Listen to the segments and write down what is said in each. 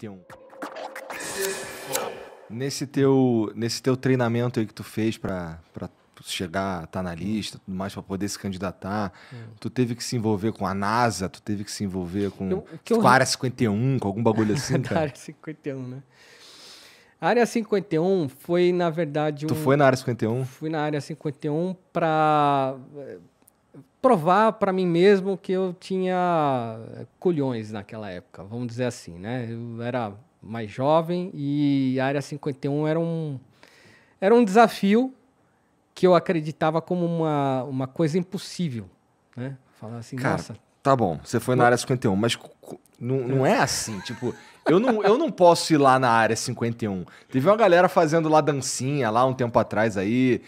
51. Nesse teu treinamento aí que tu fez pra chegar, tá na lista, tudo mais, pra poder se candidatar, tu teve que se envolver com a NASA, tu teve que se envolver com a Área 51, com algum bagulho assim, cara? Área 51, né? A Área 51 foi, na verdade, Tu foi na Área 51? Fui na Área 51 para provar para mim mesmo que eu tinha culhões naquela época, vamos dizer assim, né? Eu era mais jovem e a Área 51 era um desafio que eu acreditava como uma coisa impossível, né? Falar assim, cara, nossa... Tá bom, você foi na Área 51, mas não é assim, tipo... Eu não posso ir lá na Área 51. Teve uma galera fazendo lá dancinha lá um tempo atrás aí,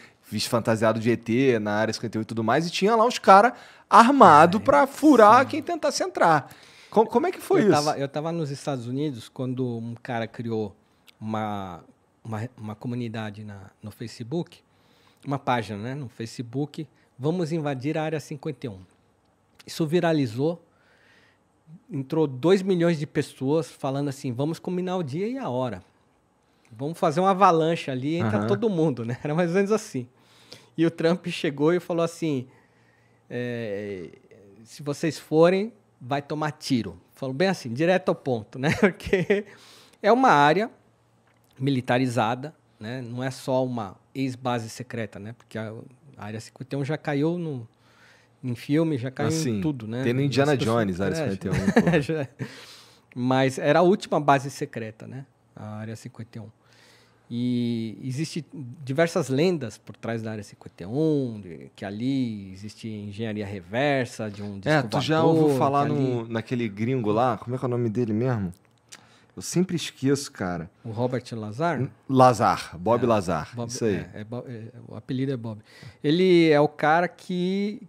fantasiado de ET na Área 51 e tudo mais, e tinha lá uns caras armados pra furar quem tentasse entrar. Como é que foi isso? Eu tava nos Estados Unidos quando um cara criou uma comunidade no Facebook, uma página, né, no Facebook, vamos invadir a Área 51. Isso viralizou, entrou 2 milhões de pessoas falando assim, vamos combinar o dia e a hora. Vamos fazer uma avalanche ali, entra todo mundo, né? Era mais ou menos assim. E o Trump chegou e falou assim, se vocês forem, vai tomar tiro. Falou bem assim, direto ao ponto, né? Porque é uma área militarizada, né? Não é só uma ex-base secreta, né? Porque a Área 51 já caiu em filme, já caiu em tudo, né? Tem no Indiana Jones, a Área 51. Mas era a última base secreta, né? A Área 51. E existem diversas lendas por trás da Área 51, que ali existe engenharia reversa de um disco tu já ouviu falar ali... naquele gringo lá? Como é que é o nome dele mesmo? Eu sempre esqueço, cara. O Robert Lazar? Lazar, Bob Lazar, isso aí. O apelido é Bob. Ele é o cara que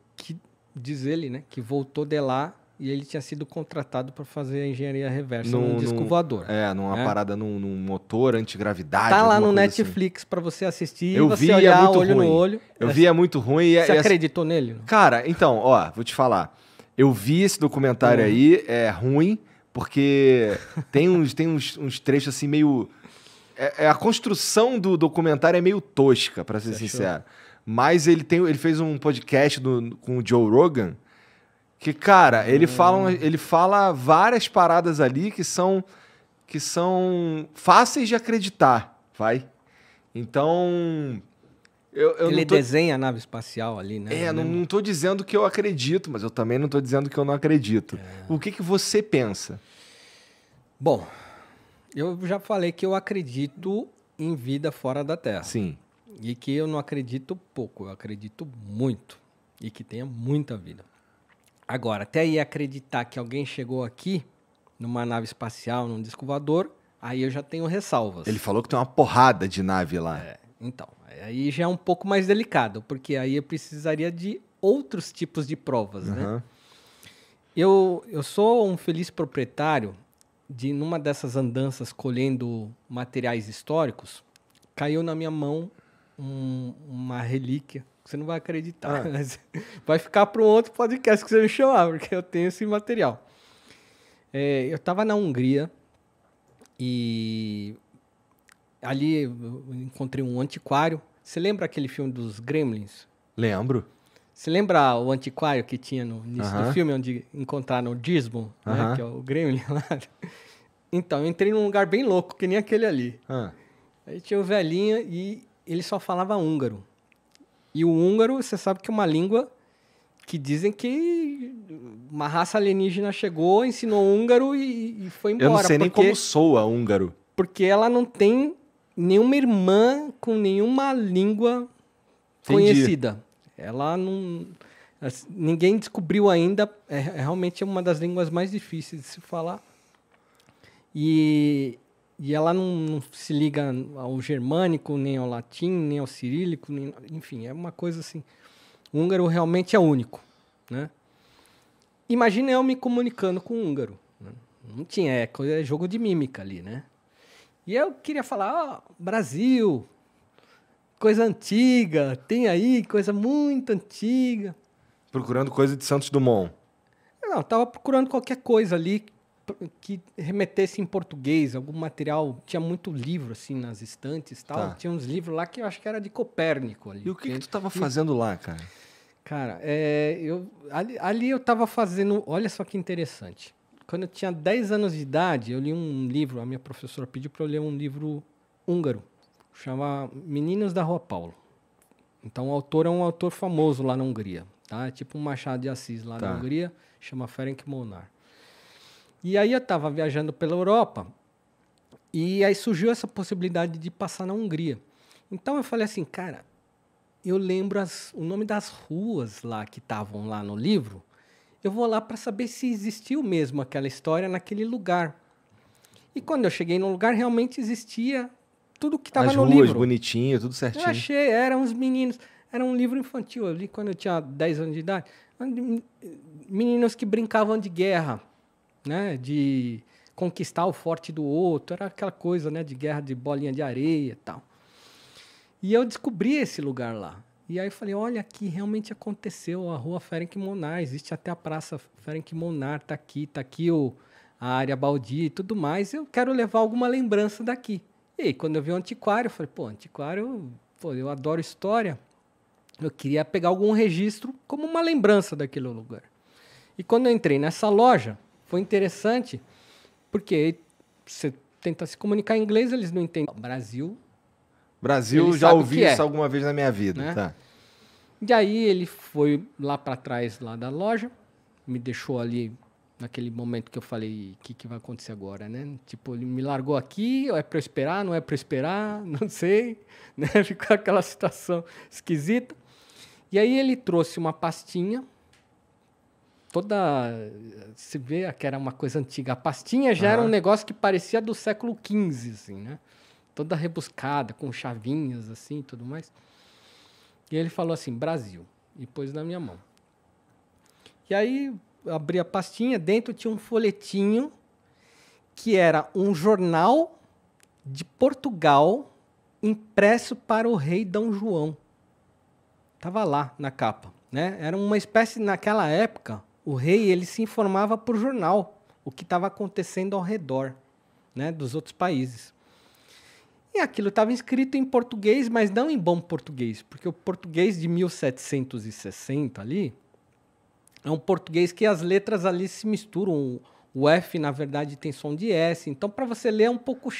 diz ele, né, que voltou de lá e ele tinha sido contratado para fazer a engenharia reversa num disco voador. Numa parada num motor antigravidade. Tá lá no Netflix assim. Para você assistir, você olhar olho no olho. Eu vi, é muito ruim. Você acreditou nele? Cara, então, ó, vou te falar. Eu vi esse documentário aí, é ruim, porque tem uns trechos assim meio... a construção do documentário é meio tosca, para ser sincero. Mas ele fez um podcast com o Joe Rogan, que, cara, ele fala várias paradas ali que são fáceis de acreditar, vai? Então... ele desenha a nave espacial ali, né? Não tô dizendo que eu acredito, mas eu também não tô dizendo que eu não acredito. O que você pensa? Bom, eu já falei que eu acredito em vida fora da Terra. Sim. E que eu não acredito pouco, eu acredito muito. E que tenha muita vida. Agora, até aí acreditar que alguém chegou aqui, numa nave espacial, num disco voador, aí eu já tenho ressalvas. Ele falou que tem uma porrada de nave lá. Então, aí já é um pouco mais delicado, porque aí eu precisaria de outros tipos de provas, né? Eu sou um feliz proprietário de, numa dessas andanças colhendo materiais históricos, caiu na minha mão uma relíquia, que você não vai acreditar. Mas vai ficar para um outro podcast que você me chamar, porque eu tenho esse material. Eu estava na Hungria e ali eu encontrei um antiquário. Você lembra aquele filme dos Gremlins? Lembro. Você lembra o antiquário que tinha no início do filme, onde encontraram o Gizmo, né, que é o Gremlin lá? Então, eu entrei num lugar bem louco, que nem aquele ali. Aí tinha o velhinho e ele só falava húngaro. E o húngaro, você sabe que é uma língua que dizem que uma raça alienígena chegou, ensinou húngaro e foi embora. Eu não sei nem como soa húngaro. Porque ela não tem nenhuma irmã com nenhuma língua conhecida. Ela não... Ninguém descobriu ainda. Realmente é uma das línguas mais difíceis de se falar. E ela não se liga ao germânico, nem ao latim, nem ao cirílico, enfim, é uma coisa assim. O húngaro realmente é único, né? Imagina eu me comunicando com o húngaro. Né? Não tinha, é jogo de mímica ali, né? E eu queria falar, Brasil, coisa antiga, tem aí coisa muito antiga. Procurando coisa de Santos Dumont. Não, tava procurando qualquer coisa ali que remetesse em português, algum material. Tinha muito livro, assim, nas estantes e tal. Tá. Tinha uns livros lá que eu acho que era de Copérnico ali. E o que tu tava fazendo lá, cara? Cara, ali eu tava fazendo... Olha só que interessante. Quando eu tinha 10 anos de idade, eu li um livro, a minha professora pediu para eu ler um livro húngaro, chama Meninos da Rua Paulo. Então o autor é um autor famoso lá na Hungria, tá? É tipo um Machado de Assis lá na Hungria, chama Ferenc Molnár. E aí eu estava viajando pela Europa e aí surgiu essa possibilidade de passar na Hungria. Então eu falei assim, cara, eu lembro o nome das ruas lá que estavam lá no livro, eu vou lá para saber se existiu mesmo aquela história naquele lugar. E quando eu cheguei no lugar, realmente existia tudo que estava no livro. As ruas bonitinho, tudo certinho. Eu achei, eram uns meninos. Era um livro infantil, eu li quando eu tinha 10 anos de idade. Meninos que brincavam de guerra, né? De conquistar o forte do outro. Era aquela coisa, né? De guerra de bolinha de areia e tal. E eu descobri esse lugar lá. E aí eu falei, olha, aqui realmente aconteceu a rua Ferenc Molnár, existe até a praça Ferenc Molnár, tá aqui a área baldia e tudo mais, eu quero levar alguma lembrança daqui. E aí, quando eu vi o antiquário, eu falei, antiquário, eu adoro história, eu queria pegar algum registro como uma lembrança daquele lugar. E quando eu entrei nessa loja, foi interessante, porque você tenta se comunicar em inglês, eles não entendem. Brasil, já ouvi isso alguma vez na minha vida, né? Tá. E aí ele foi lá para trás lá da loja, me deixou ali naquele momento que eu falei, o que vai acontecer agora, né? Tipo, ele me largou aqui, é para eu esperar, não é para eu esperar, não sei, né? Ficou aquela situação esquisita. E aí ele trouxe uma pastinha, se vê que era uma coisa antiga. A pastinha já era um negócio que parecia do século XV, assim, né? Toda rebuscada, com chavinhas, assim, e tudo mais. E ele falou assim, Brasil, e pôs na minha mão. E aí, eu abri a pastinha, dentro tinha um folhetinho que era um jornal de Portugal impresso para o rei Dom João. Estava lá na capa, né? Era uma espécie, naquela época, o rei ele se informava por jornal o que estava acontecendo ao redor, né, dos outros países. E aquilo estava escrito em português, mas não em bom português, porque o português de 1760 ali é um português que as letras ali se misturam. O F, na verdade, tem som de S. Então, para você ler é um pouco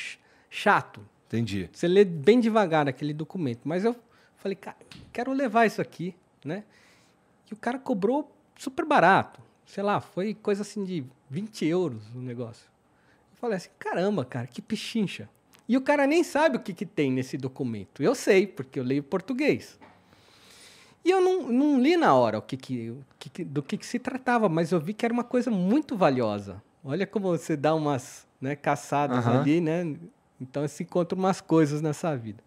chato. Entendi. Você lê bem devagar aquele documento. Mas eu falei, cara, quero levar isso aqui, né? E o cara cobrou super barato. Sei lá, foi coisa assim de 20 euros o negócio. Eu falei assim, caramba, cara, que pichincha. E o cara nem sabe o que tem nesse documento. Eu sei, porque eu leio português. E eu não li na hora do que se tratava, mas eu vi que era uma coisa muito valiosa. Olha como você dá umas, né, caçadas ali, né? Então você encontra umas coisas nessa vida.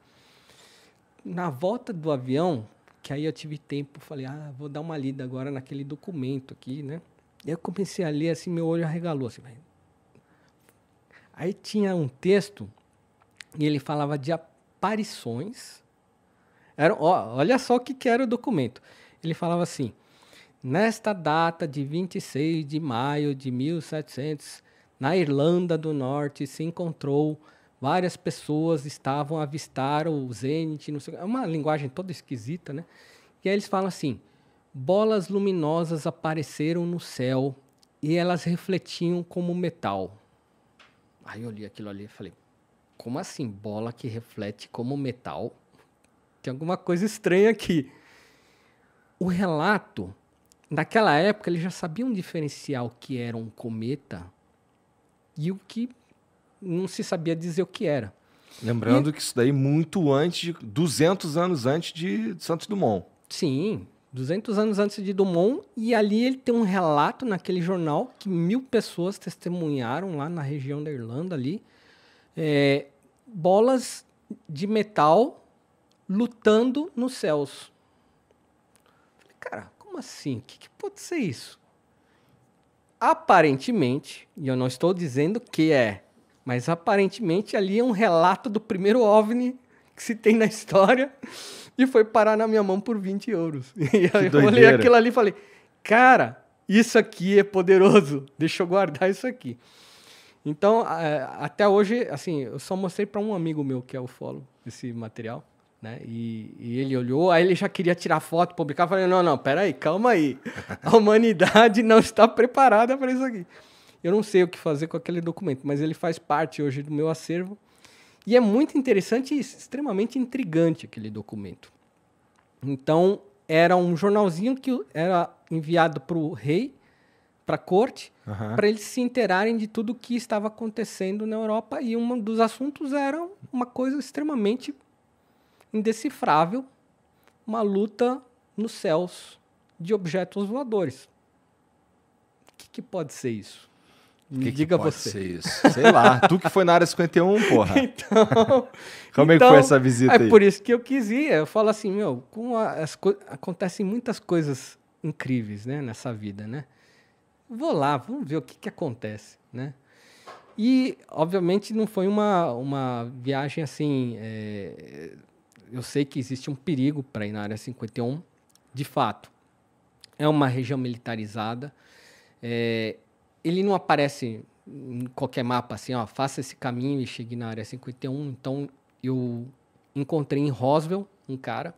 Na volta do avião, que aí eu tive tempo, falei, vou dar uma lida agora naquele documento aqui, né? E eu comecei a ler, assim, meu olho arregalou. Assim, aí tinha um texto e ele falava de aparições. Olha só o que era o documento. Ele falava assim, nesta data de 26 de maio de 1700, na Irlanda do Norte, se encontrou várias pessoas estavam a avistar o zênite, não sei, é uma linguagem toda esquisita, né? E aí eles falam assim, bolas luminosas apareceram no céu e elas refletiam como metal. Aí eu li aquilo ali e falei, como assim, bola que reflete como metal? Tem alguma coisa estranha aqui. O relato, naquela época, eles já sabiam diferenciar o que era um cometa e o que não se sabia dizer o que era. Lembrando que isso daí muito antes, 200 anos antes de Santos Dumont. Sim, 200 anos antes de Dumont. E ali ele tem um relato naquele jornal que 1000 pessoas testemunharam lá na região da Irlanda ali. Bolas de metal lutando nos céus. Falei, cara, como assim? O que pode ser isso? Aparentemente, e eu não estou dizendo que mas aparentemente ali é um relato do primeiro OVNI que se tem na história e foi parar na minha mão por 20 euros. E aí eu olhei aquilo ali e falei, cara, isso aqui é poderoso, deixa eu guardar isso aqui. Então, até hoje, assim, eu só mostrei para um amigo meu que é ufólogo esse material, né? E ele olhou, aí ele já queria tirar foto, publicar. Eu falei, não, peraí, calma aí. A humanidade não está preparada para isso aqui. Eu não sei o que fazer com aquele documento, mas ele faz parte hoje do meu acervo. E é muito interessante e extremamente intrigante aquele documento. Então, era um jornalzinho que era enviado para o rei, para a corte, para eles se inteirarem de tudo o que estava acontecendo na Europa. E um dos assuntos era uma coisa extremamente indecifrável, uma luta nos céus de objetos voadores. O que pode ser isso? Me diga pode você. Ser isso? Sei lá, tu que foi na área 51, porra. Então, como é que foi essa visita aí? É por isso que eu quis ir. Eu falo assim, acontecem muitas coisas incríveis, né, nessa vida, né? Vou lá, vamos ver o que acontece, né? E, obviamente, não foi uma viagem assim... eu sei que existe um perigo para ir na área 51, de fato. É uma região militarizada. Ele não aparece em qualquer mapa assim, ó, faça esse caminho e chegue na área 51. Então, eu encontrei em Roswell um cara.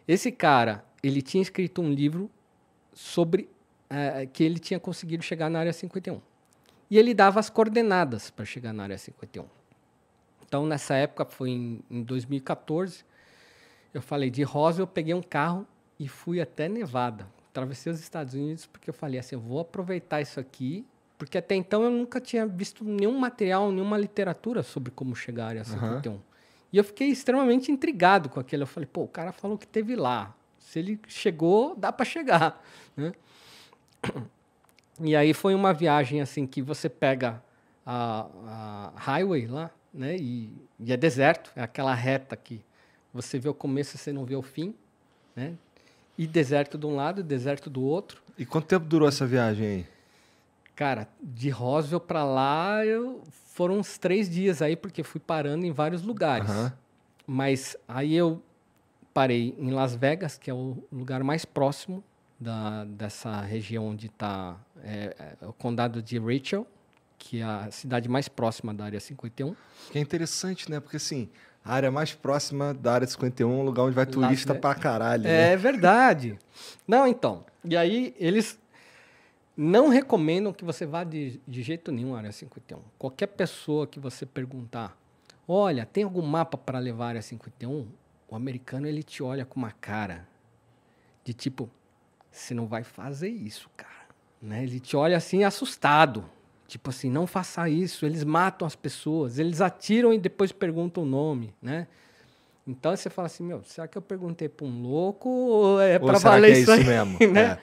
Esse cara, ele tinha escrito um livro sobre que ele tinha conseguido chegar na área 51. E ele dava as coordenadas para chegar na área 51. Então, nessa época, foi em 2014, eu falei de Roswell, eu peguei um carro e fui até Nevada. Atravessei os Estados Unidos porque eu falei assim, eu vou aproveitar isso aqui, porque até então eu nunca tinha visto nenhum material, nenhuma literatura sobre como chegar à área 51. E eu fiquei extremamente intrigado com aquilo. Eu falei, pô, o cara falou que teve lá. Se ele chegou, dá para chegar, né? E aí foi uma viagem assim que você pega a highway lá, né? E é deserto, é aquela reta que você vê o começo e você não vê o fim, né? E deserto de um lado, deserto do outro. E quanto tempo durou essa viagem aí? Cara, de Roswell para lá foram uns 3 dias aí, porque fui parando em vários lugares. Mas aí eu parei em Las Vegas, que é o lugar mais próximo dessa região onde está o condado de Rachel, que é a cidade mais próxima da área 51. Que é interessante, né? Porque assim, a área mais próxima da área 51 é um lugar onde vai turista pra caralho. Né? É verdade. Não, então. E aí eles não recomendam que você vá de jeito nenhum à área 51. Qualquer pessoa que você perguntar, olha, tem algum mapa para levar à área 51? O americano, ele te olha com uma cara de tipo, você não vai fazer isso, cara. Né? Ele te olha assim assustado. Tipo assim, não faça isso. Eles matam as pessoas. Eles atiram e depois perguntam o nome, né? Então você fala assim, meu, será que eu perguntei para um louco ou é para valer isso aí? Mesmo? Né?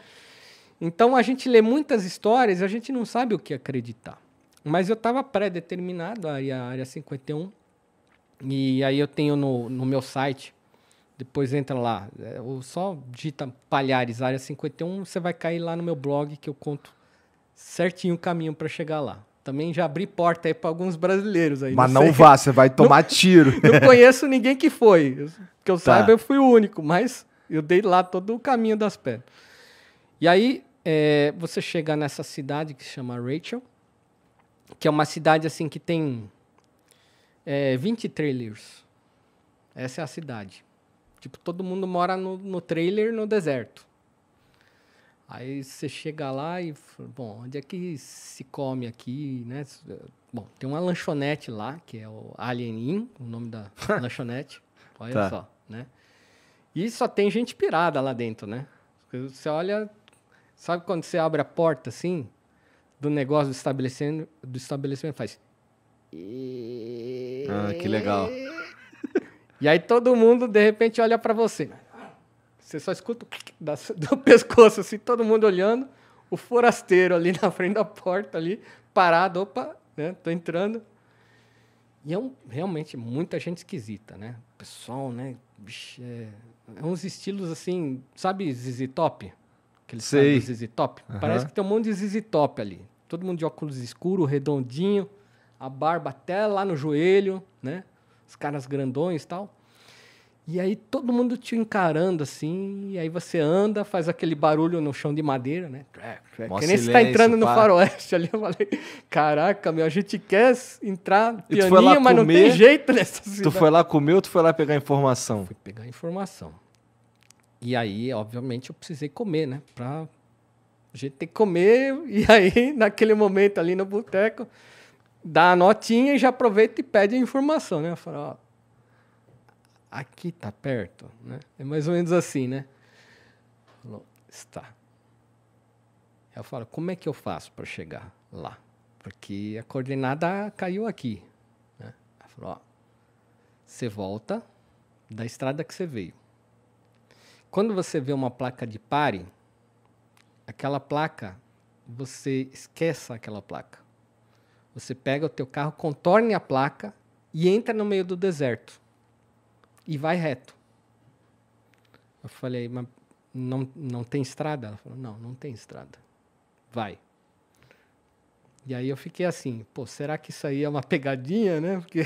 Então a gente lê muitas histórias e a gente não sabe o que acreditar. Mas eu estava pré-determinado a área 51. E aí eu tenho no meu site, depois entra lá, ou só digita Palhares, área 51, você vai cair lá no meu blog que eu conto certinho o caminho para chegar lá. Também já abri porta aí para alguns brasileiros aí. Mas não vá, você vai tomar tiro. Não conheço ninguém que foi. Que eu saiba, eu fui o único, mas eu dei lá todo o caminho das pedras. E aí, você chega nessa cidade que se chama Rachel, que é uma cidade assim que tem 20 trailers. Essa é a cidade. Tipo, todo mundo mora no trailer no deserto. Aí você chega lá e, bom, onde é que se come aqui, né? Bom, tem uma lanchonete lá, que é o Alien Inn, o nome da lanchonete. Olha só, né? E só tem gente pirada lá dentro, né? Você olha, sabe quando você abre a porta, assim, do negócio do estabelecimento faz... Ah, que legal. E aí todo mundo, de repente, olha pra você. Você só escuta do pescoço, assim, todo mundo olhando. O forasteiro ali na frente da porta, ali, parado. Opa, né? Tô entrando. E realmente muita gente esquisita, né? O pessoal, né? Bicho, uns estilos assim, sabe ZZ Top? Aqueles caras do ZZ Top? Parece que tem um monte de ZZ Top ali. Todo mundo de óculos escuros, redondinho, a barba até lá no joelho, né? Os caras grandões e tal. E aí todo mundo te encarando assim, e aí você anda, faz aquele barulho no chão de madeira, né? Que nem você tá entrando no faroeste ali. Eu falei, caraca, meu, a gente quer entrar pianinho, mas não tem jeito nessa cidade. Tu foi lá comer ou tu foi lá pegar informação? Fui pegar informação. E aí, obviamente, eu precisei comer, né? A gente tem que comer, e aí, naquele momento ali no boteco, dá a notinha e já aproveita e pede a informação, né? Eu falo, ó, aqui tá perto, né? É mais ou menos assim, né? Falou, está. Eu falo, como é que eu faço para chegar lá? Porque a coordenada caiu aqui, né? Ela falou, ó, você volta da estrada que você veio. Quando você vê uma placa de pare, aquela placa, você esqueça aquela placa. Você pega o teu carro, contorne a placa e entra no meio do deserto. E vai reto. Eu falei, mas não tem estrada? Ela falou, não tem estrada. Vai. E aí eu fiquei assim, pô, será que isso aí é uma pegadinha, né? Porque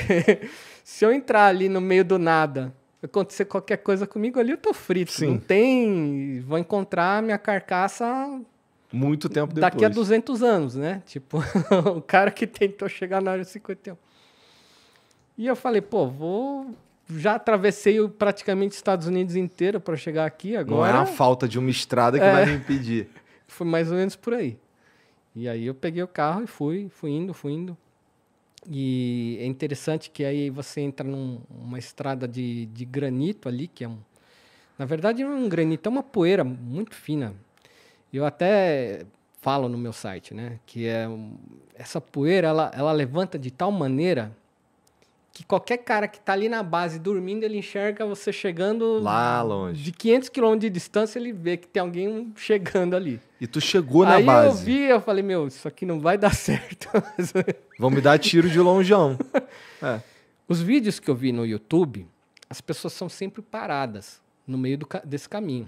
se eu entrar ali no meio do nada, acontecer qualquer coisa comigo ali, eu tô frito. Sim. Não tem... Vou encontrar minha carcaça... Muito tempo depois. Daqui a 200 anos, né? Tipo, o cara que tentou chegar na área 51. E eu falei, pô, já atravessei praticamente os Estados Unidos inteiro para chegar aqui agora. Não é a falta de uma estrada que vai me impedir. Foi mais ou menos por aí. E aí eu peguei o carro e fui indo. E é interessante que aí você entra numa estrada de granito ali, que é na verdade não é um granito, é uma poeira muito fina. Eu até falo no meu site, né, que essa poeira, ela levanta de tal maneira que qualquer cara que está ali na base dormindo, ele enxerga você chegando... Lá longe. De 500 km de distância, ele vê que tem alguém chegando ali. E tu chegou na base. Aí eu vi, eu falei, meu, isso aqui não vai dar certo. Vão me dar tiro de longeão. É. Os vídeos que eu vi no YouTube, as pessoas são sempre paradas no meio desse caminho.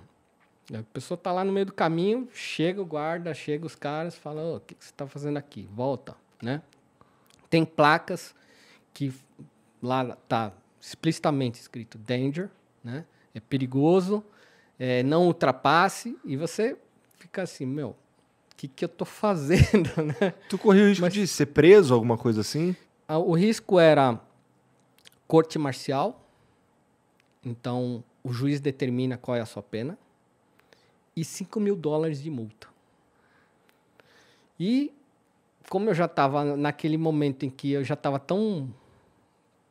A pessoa tá lá no meio do caminho, chega o guarda, chega os caras, fala, o que você tá fazendo aqui? Volta, né? Tem placas que lá tá explicitamente escrito danger, né? É perigoso, não ultrapasse, e você fica assim, meu, o que eu tô fazendo, né? Tu correu o risco de ser preso, alguma coisa assim? O risco era corte marcial, então o juiz determina qual é a sua pena, e $5.000 de multa. E como eu já estava naquele momento em que eu já estava tão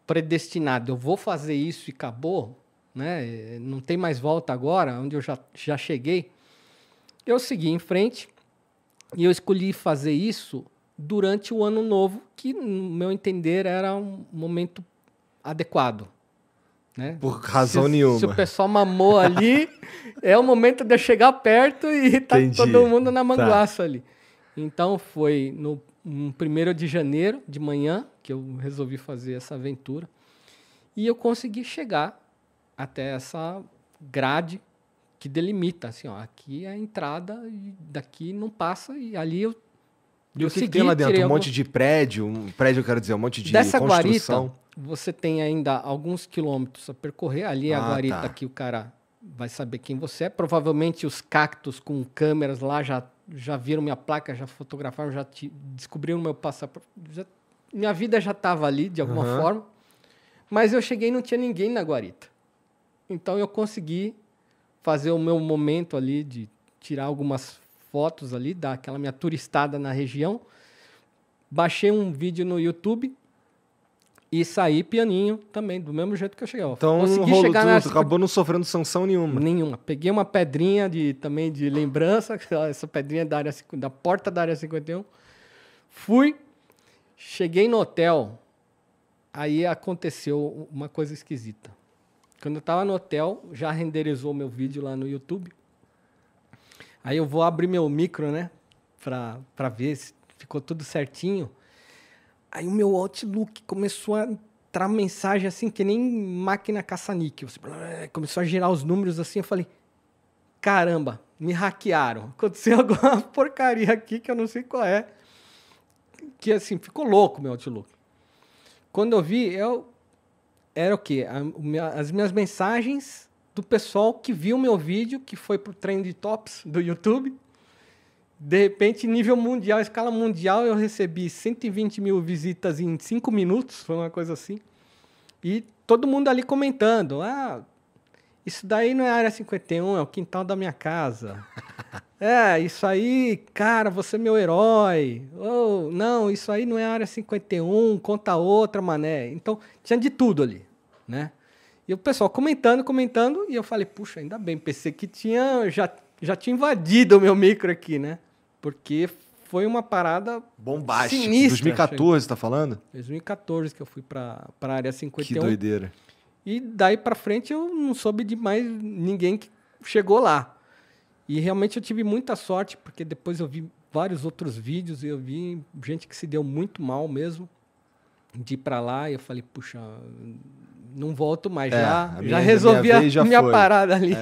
predestinado, eu vou fazer isso e acabou, né? Não tem mais volta agora, onde eu já cheguei, eu segui em frente e eu escolhi fazer isso durante o ano novo, que, no meu entender, era um momento adequado. Né? Por razão nenhuma. Se o pessoal mamou ali, é o momento de eu chegar perto e tá todo mundo na manguaça ali. Então, foi no 1º de janeiro, de manhã, que eu resolvi fazer essa aventura. E eu consegui chegar até essa grade que delimita, assim, ó, aqui é a entrada, e daqui não passa, e ali eu E o que tem lá dentro? Um monte de prédio? Um prédio, eu quero dizer, um monte de construção? Dessa guarita, você tem ainda alguns quilômetros a percorrer. Ali é a guarita que o cara vai saber quem você é. Provavelmente os cactos com câmeras lá já viram minha placa, já fotografaram, já descobriram meu passaporte. Minha vida já estava ali, de alguma forma. Mas eu cheguei e não tinha ninguém na guarita. Então eu consegui fazer o meu momento ali de tirar algumas fotos ali, dar aquela minha turistada na região. Baixei um vídeo no YouTube e saí pianinho também, do mesmo jeito que eu cheguei. Então, tu acabou não sofrendo sanção nenhuma? Nenhuma. Peguei uma pedrinha também de lembrança, essa pedrinha da porta da área 51. Fui, cheguei no hotel, aí aconteceu uma coisa esquisita. Quando eu estava no hotel, já renderizou meu vídeo lá no YouTube. Aí eu vou abrir meu micro, né, pra ver se ficou tudo certinho. Aí o meu Outlook começou a entrar mensagem assim, que nem máquina caça-níquel. Começou a girar os números assim, eu falei, caramba, me hackearam. Aconteceu alguma porcaria aqui que eu não sei qual é. Que assim, ficou louco o meu Outlook. Quando eu vi, era o quê? As minhas mensagens do pessoal que viu o meu vídeo, que foi pro Trend Tops do YouTube. De repente, nível mundial, escala mundial, eu recebi 120 mil visitas em 5 minutos, foi uma coisa assim. E todo mundo ali comentando, isso daí não é Área 51, é o quintal da minha casa. Isso aí, cara, você é meu herói. Oh, não, isso aí não é Área 51, conta outra, mané. Então, tinha de tudo ali, né? E o pessoal comentando, e eu falei, puxa, ainda bem, pensei que já tinha invadido o meu micro aqui, né? Porque foi uma parada bombástica. Sinistra. 2014, você tá falando? 2014 que eu fui pra Área 51. Que doideira. E daí pra frente eu não soube de mais ninguém que chegou lá. E realmente eu tive muita sorte, porque depois eu vi vários outros vídeos e eu vi gente que se deu muito mal mesmo de ir pra lá. E eu falei, puxa, não volto mais. Já resolvi a minha parada ali.